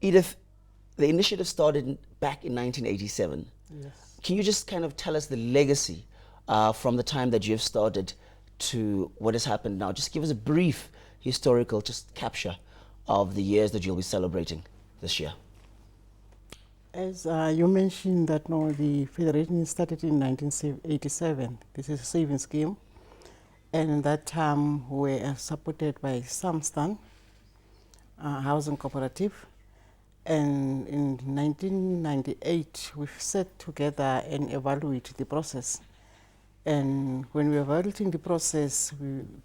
Edith, the initiative started back in 1987. Yes. Can you just kind of tell us the legacy from the time that you've started to what has happened now? Just give us a brief historical just capture of the years that you'll be celebrating this year. As you mentioned that no, the Federation started in 1987. This is a saving scheme. And at that time we were supported by Samstan Housing Cooperative. And in 1998, we sat together and evaluated the process. And when we were evaluating the process,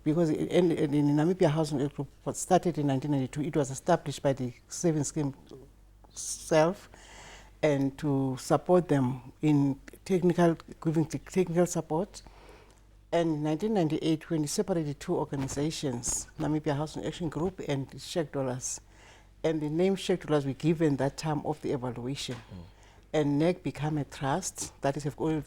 because in Namibia Housing Group was started in 1992, it was established by the saving scheme itself, and to support them in giving technical support. And in 1998, when we separated two organizations, Namibia Housing Action Group and Sheikh Dwellers, and the name Sheikh Dwellers were given that time of the evaluation. And NEC became a trust, that is, have all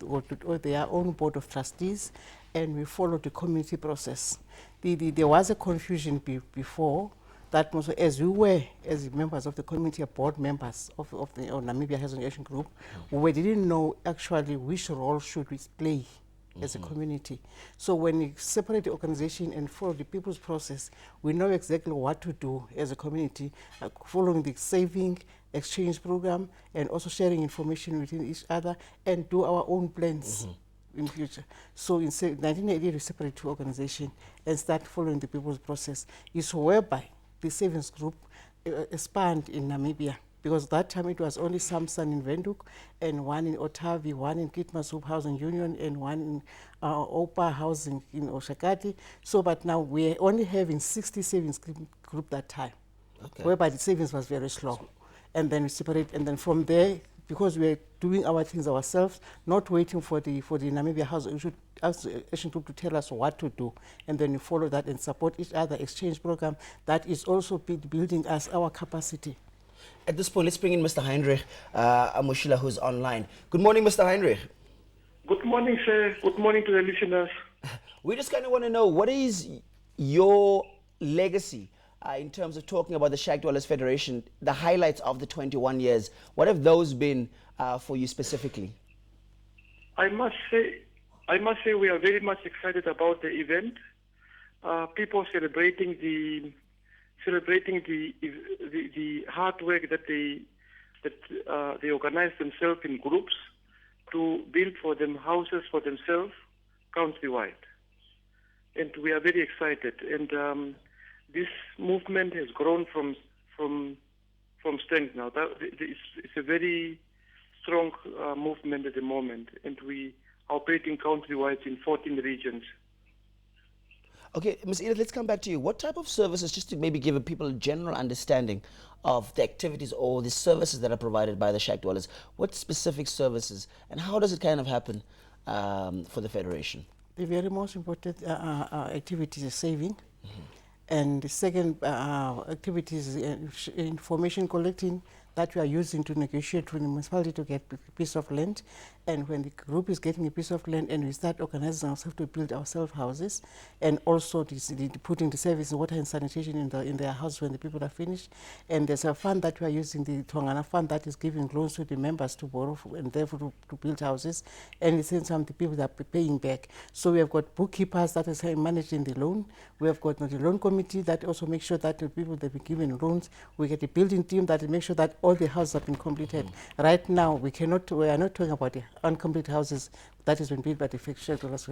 their own board of trustees, and we followed the community process. There was a confusion before, that was as we were, as members of the community, board members of the Namibia Housing Action Group, we didn't know actually which role should we play as a community. So when we separate the organization and follow the people's process, we know exactly what to do as a community, following the saving exchange program and also sharing information within each other and do our own plans in future. So in 1988, we separate two organizations and start following the people's process. It's whereby the savings group expand in Namibia, because that time it was only Samsung in Windhoek and one in Otavi, one in Kitmashoop Housing Union, and one in Opa Housing in Oshakati. So, but now we're only having 60 savings group that time, whereby the savings was very slow. And then we separate, and then from there, because we're doing our things ourselves, not waiting for the Namibia Housing Action Group to tell us what to do, and then we follow that and support each other, exchange program that is also building us our capacity. At this point, let's bring in Mr. Heinrich Amushila, who's online. Good morning, Mr. Heinrich. Good morning, sir. Good morning to the listeners. We just kind of want to know, what is your legacy in terms of talking about the Shack Dwellers Federation, the highlights of the 21 years? What have those been for you specifically? I must say we are very much excited about the event. People celebrating the hard work that they organize themselves in groups to build for them houses for themselves countrywide, and we are very excited. And this movement has grown from strength now. It's a very strong movement at the moment, and we are operating countrywide in 14 regions. Okay, Ms. Edith, let's come back to you. What type of services, just to maybe give people a general understanding of the activities or the services that are provided by the Shack Dwellers, what specific services, and how does it kind of happen for the Federation? The very most important activity is saving. And the second activity is information collecting that we are using to negotiate with the municipality to get a piece of land. And when the group is getting a piece of land and we start organizing ourselves to build ourselves houses, and also putting the service, water and sanitation in their house when the people are finished. And there's a fund that we are using, the Tongana Fund, that is giving loans to the members to borrow and therefore to build houses. And it's in some the people that are paying back. So we have got bookkeepers that is managing the loan. We have got the loan committee that also makes sure that the people that be given loans, we get a building team that makes sure that all the houses have been completed. Right now, we are not talking about the uncompleted houses that has been built by the Shack Dwellers.